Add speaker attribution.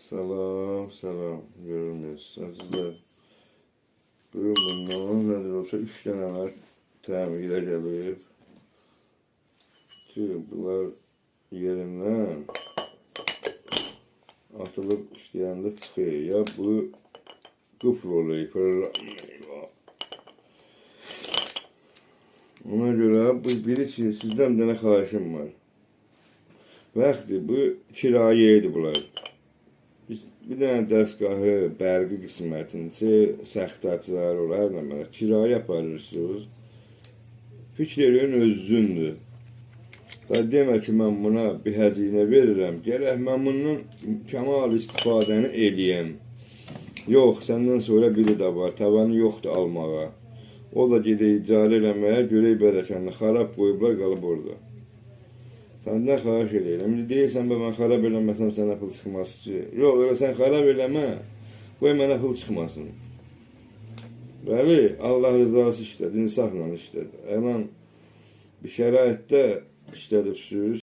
Speaker 1: Salam, salam. Görülmüyorsunuz. Sizler bugün bundan nedir olsa 3 tane var. Təmirə gəlib. Çünki bunlar yerindən atılıb işləyəndə çıxıyor. Ya bu qıfl oluyor. Ona görə bu biri ki, sizdən bir dənə xahişim var. Vaxtı bu kirayeydi bunlar. Bir dənə dəstgahı, bərqi qismətinizi, səxtəçilər olar, nə kirayə aparırsınız. Fikrin özündür. Və demək ki, mən buna bir həzinə verirəm. Gərək mən bundan kəmal istifadəni eləyəm. Yox, səndən sonra biri də var, tavanı yoxdur almağa. O da gedə icarə eləməyə, görək bərəkənli xarab qoyublar, qalıb orada. Səndən xahiş edirəm. İndi deyirsən, mən xarab eləməsəm sənə pul çıxmaz ki. Yox, öyle sən xarab eləmə, qoy mənə pul çıxmasın. Bəli, Allah rızası işlədi, insafla işlədi. Elan bir şəraitdə işlədibsiniz,